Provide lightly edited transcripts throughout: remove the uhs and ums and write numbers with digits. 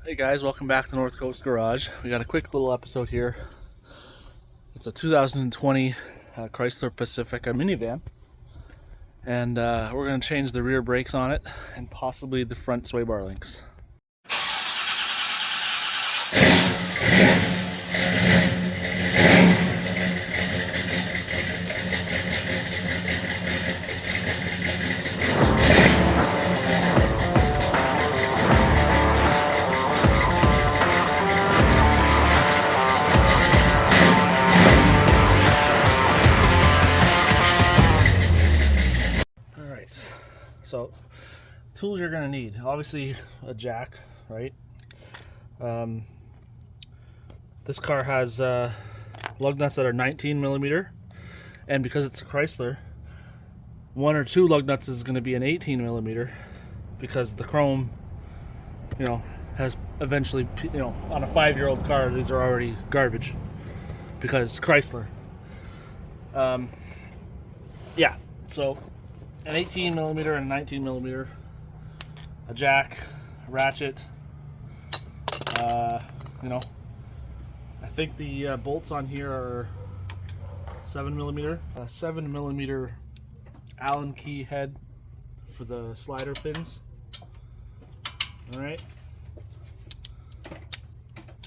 Hey guys, welcome back to North Coast Garage. We got a quick little episode here. It's a 2020 Chrysler Pacifica minivan, and we're going to change the rear brakes on it and possibly the front sway bar links. So, tools you're going to need. Obviously, a jack, right? This car has lug nuts that are 19 millimeter, and because it's a Chrysler, one or two lug nuts is going to be an 18 millimeter, because the chrome, has eventually, on a 5-year-old car, these are already garbage because Chrysler. Yeah, so an 18 millimeter and a 19 millimeter, a jack, a ratchet. I think the bolts on here are 7 millimeter. A 7 millimeter Allen key head for the slider pins. All right.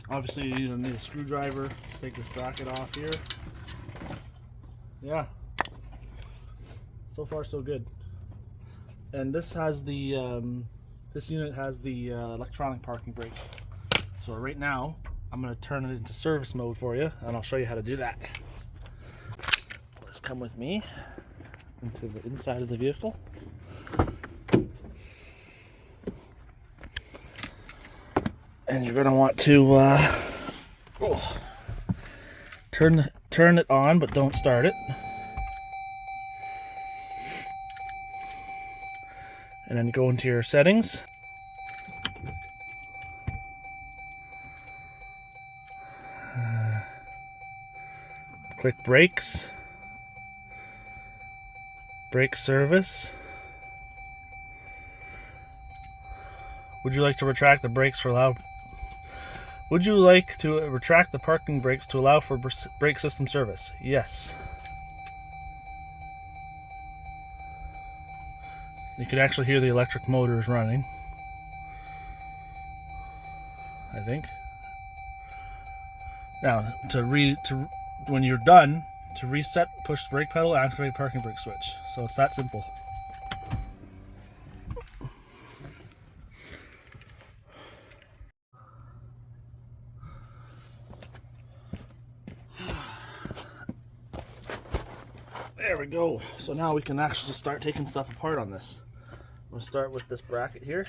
Obviously, you need a screwdriver to take this bracket off here. Yeah. So far, so good. And this has the this unit has the electronic parking brake. So right now, I'm going to turn it into service mode for you, and I'll show you how to do that. Let's come with me into the inside of the vehicle. And you're going to want to turn it on, but don't start it. And then go into your settings. Click brakes. Brake service. Would you like to retract the brakes for loud? Would you like to retract the parking brakes to allow for brake system service? Yes. You can actually hear the electric motors running, I think. Now, when you're done, to reset, push the brake pedal, activate parking brake switch. So it's that simple. There we go. So now we can actually start taking stuff apart on this. I'm going to start with this bracket here.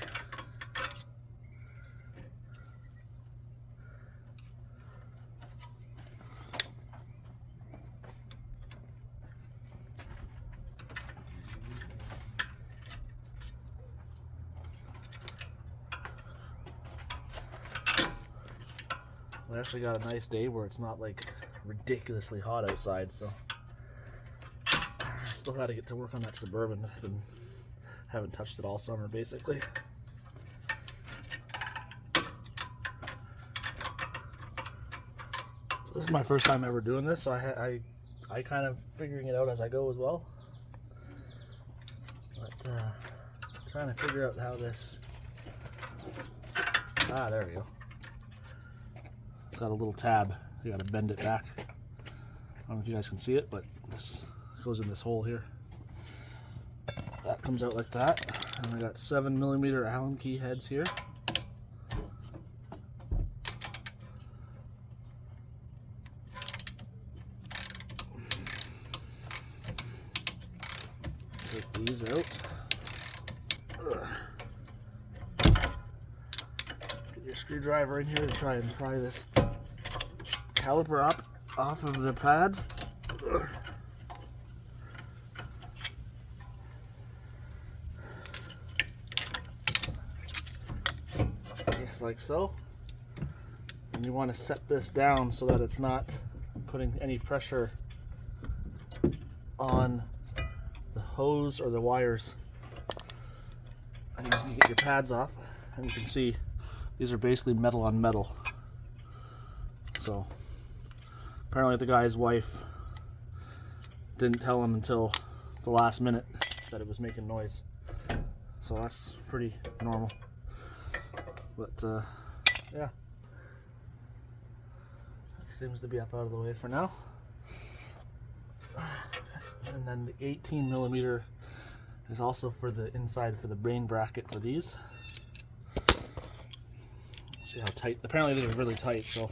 We actually got a nice day where it's not like ridiculously hot outside, so still had to get to work on that Suburban. Haven't touched it all summer, basically. So this is my first time ever doing this, so I kind of figuring it out as I go as well. But trying to figure out how this. There we go. It's got a little tab. You got to bend it back. I don't know if you guys can see it, but this goes in this hole here. That comes out like that, and I got 7 millimeter Allen key heads here. Take these out. Get your screwdriver in here to try and pry this caliper up off of the pads. Just like so. And you want to set this down so that it's not putting any pressure on the hose or the wires. And you get your pads off, and you can see These are basically metal on metal. So apparently the guy's wife didn't tell him until the last minute that it was making noise. So that's pretty normal. But yeah. That seems to be up out of the way for now. And then the 18 millimeter is also for the inside for the brain bracket for these. See how tight. Apparently these are really tight, so.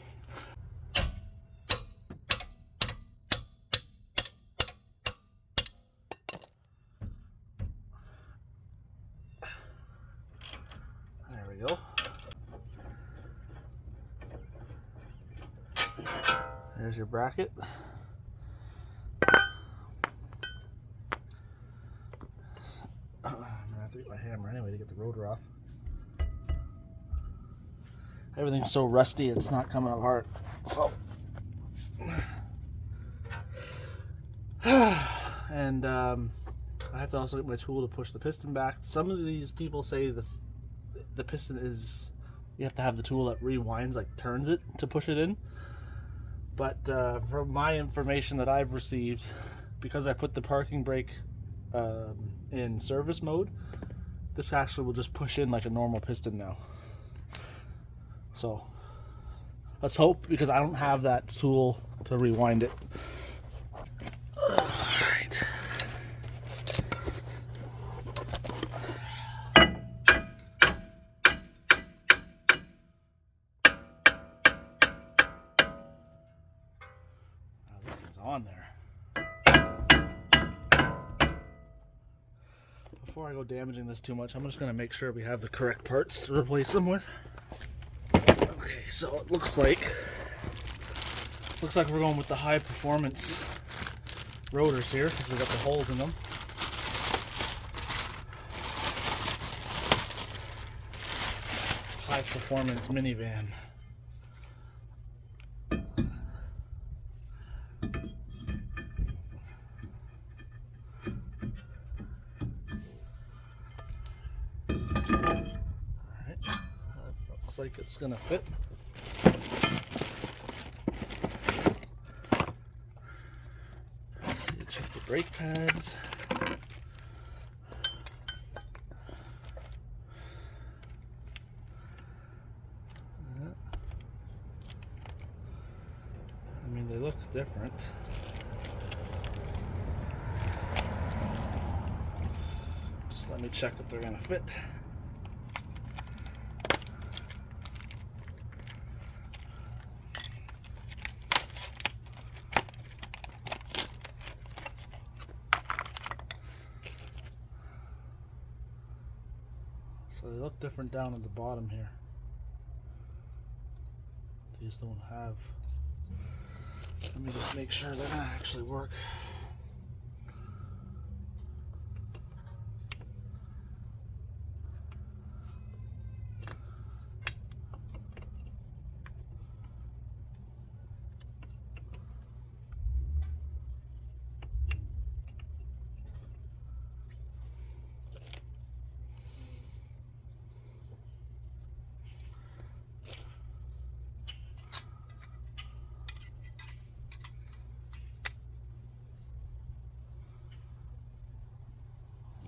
There we go. There's your bracket. I'm gonna have to get my hammer anyway to get the rotor off. Everything's so rusty, it's not coming apart. So, and I have to also get my tool to push the piston back. Some of these people say this, the piston is, you have to have the tool that rewinds, like turns it to push it in. But from my information that I've received, because I put the parking brake in service mode, this actually will just push in like a normal piston now. So let's hope, because I don't have that tool to rewind it. Alright. Now this thing's on there. Before I go damaging this too much, I'm just going to make sure we have the correct parts to replace them with. Okay, so it looks like we're going with the high performance rotors here, because we got the holes in them. High performance minivan. Alright, that looks like it's gonna fit. Check the brake pads. I mean, they look different. Just let me check if they're gonna fit. So they look different down at the bottom here. These don't have. Let me just make sure they're gonna actually work.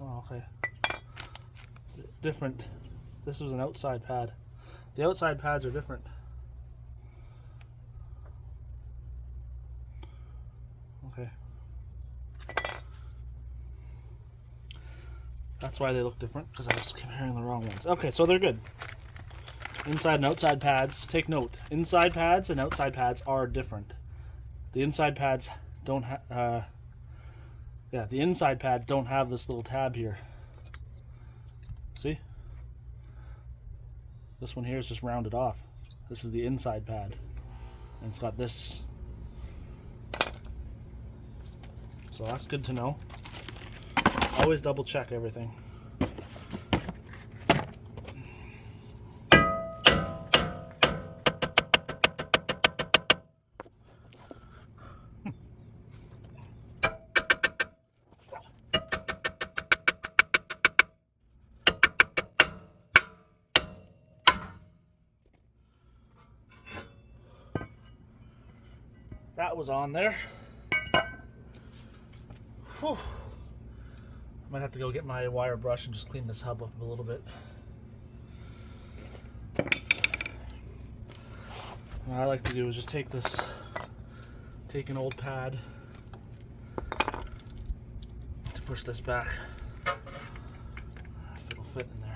Oh, okay. Different. This was an outside pad. The outside pads are different. Okay. That's why they look different, because I was comparing the wrong ones. Okay, so they're good. Inside and outside pads. Take note. Inside pads and outside pads are different. The inside pads don't have... yeah, the inside pads don't have this little tab here. See? This one here is just rounded off. This is the inside pad. And it's got this. So that's good to know. Always double check everything. That was on there. Whew. Might have to go get my wire brush and just clean this hub up a little bit. What I like to do is just take an old pad to push this back. If it'll fit in there.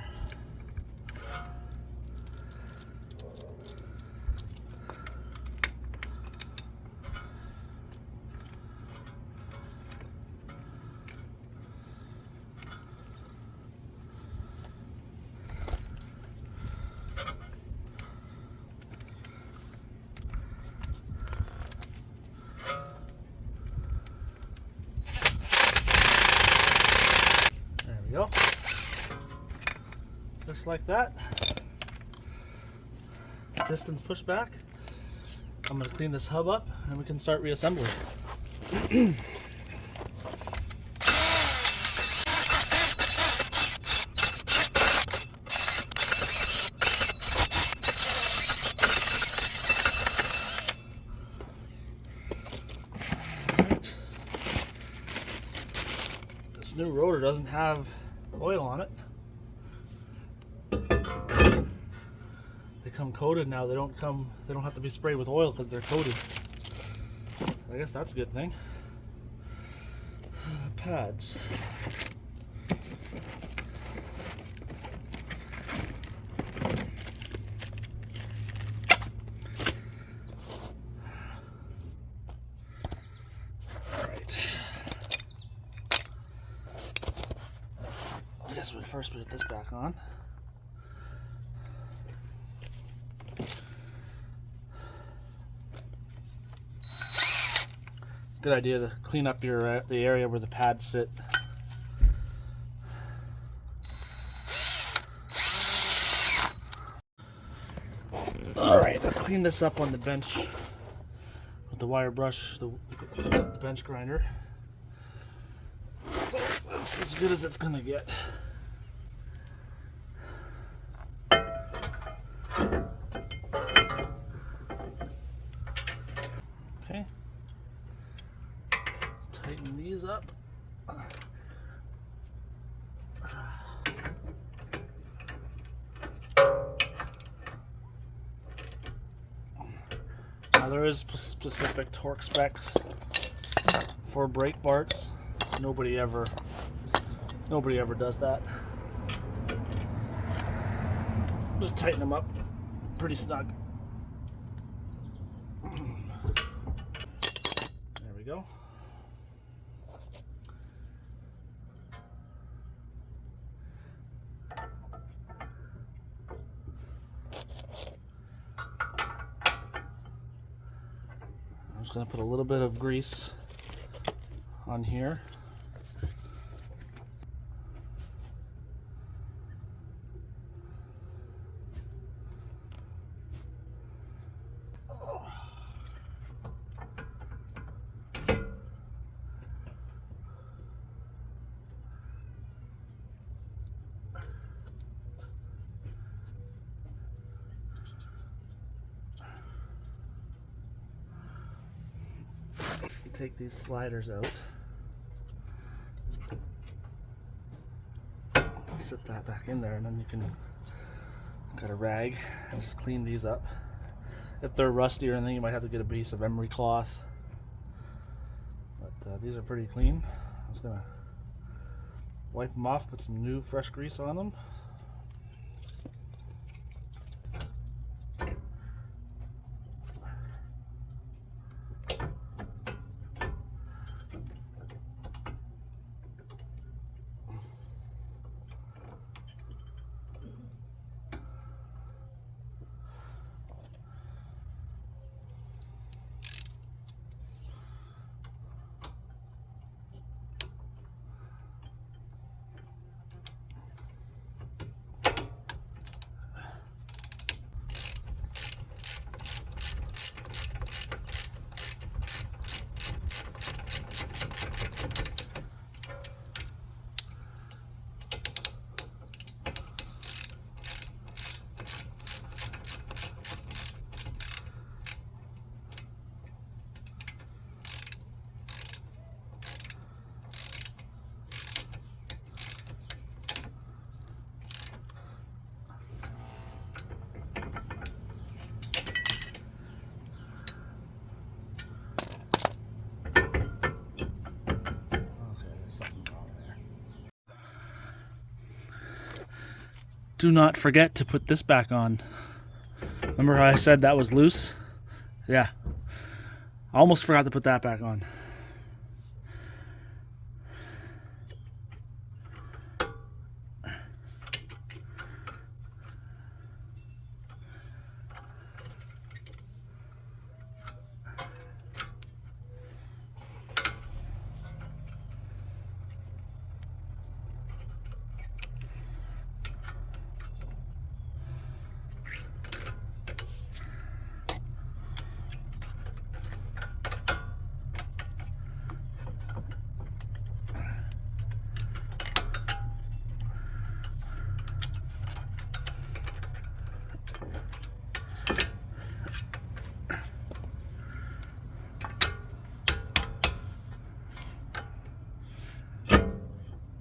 Go. Just like that. Pistons push back. I'm going to clean this hub up and we can start reassembling. This new rotor doesn't have oil on it. They come coated now. They don't have to be sprayed with oil because they're coated. I guess that's a good thing. Pads. First put this back on. Good idea to clean up the area where the pads sit. All right, I'll clean this up on the bench with the wire brush, the bench grinder. So that's as good as it's gonna get. Okay, tighten these up. Now there is specific torque specs for brake parts. Nobody ever does that. Just tighten them up pretty snug. There we go. I'm just going to put a little bit of grease on here. Take these sliders out. Sit that back in there, and then you can got a rag and just clean these up. If they're rusty or anything, you might have to get a piece of emery cloth. But these are pretty clean. I'm just gonna wipe them off, put some new fresh grease on them. do not forget to put this back on. Remember how I said that was loose? Yeah. I almost forgot to put that back on.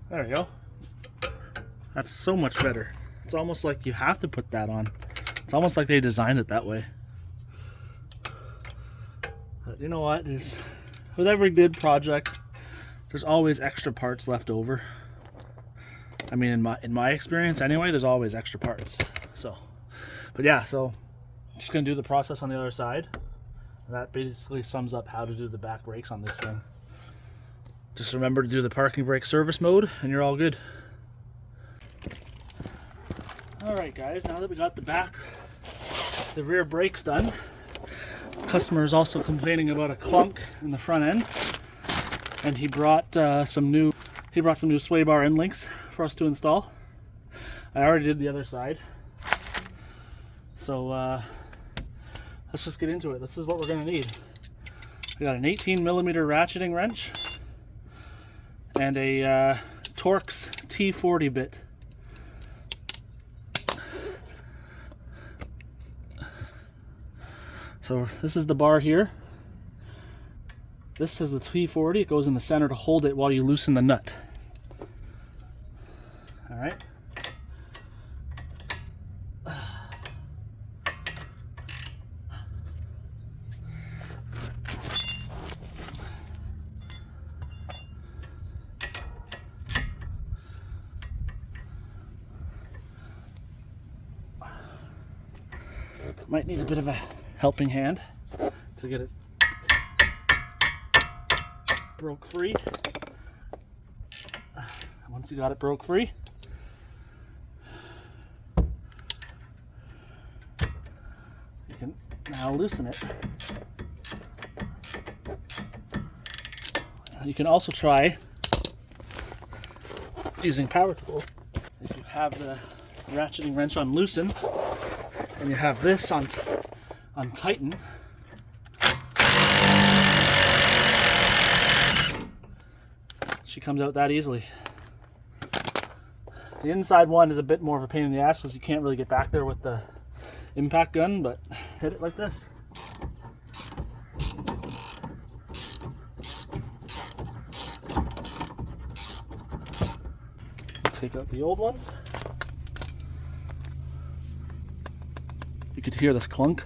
There we go. That's so much better. It's almost like you have to put that on. It's almost like they designed it that way. But you know what? With every good project, there's always extra parts left over. I mean, in my experience anyway, there's always extra parts. So, but yeah, so I'm just gonna do the process on the other side. And that basically sums up how to do the back brakes on this thing. Just remember to do the parking brake service mode and you're all good. Alright guys, now that we got the rear brakes done, the customer is also complaining about a clunk in the front end, and he brought some new sway bar end links for us to install. I already did the other side. So let's just get into it. This is what we're gonna need. We got an 18mm ratcheting wrench and a Torx T40 bit. So this is the bar here. This has the T40. It goes in the center to hold it while you loosen the nut. All right. Might need a bit of a helping hand to get it broke free. Once you got it broke free, you can now loosen it. You can also try using power tool. If you have the ratcheting wrench on loosen and you have this on tighten, she comes out that easily. The inside one is a bit more of a pain in the ass because you can't really get back there with the impact gun, but hit it like this. Take out the old ones. You could hear this clunk.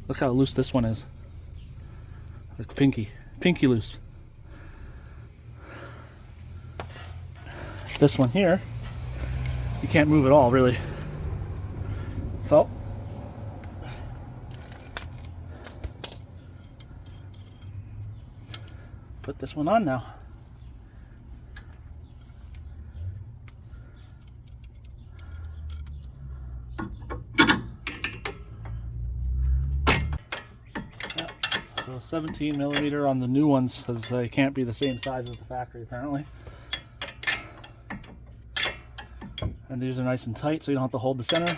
Look how loose this one is. Like pinky loose. This one here, you can't move at all, really. So, put this one on now. So 17mm on the new ones because they can't be the same size as the factory apparently. And these are nice and tight so you don't have to hold the center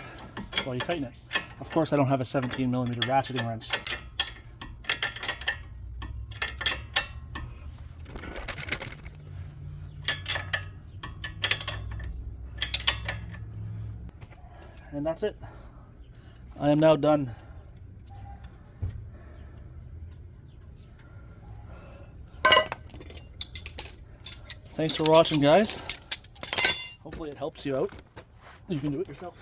while you tighten it. Of course I don't have a 17mm ratcheting wrench. And that's it. I am now done. Thanks for watching, guys. Hopefully it helps you out. You can do it yourself.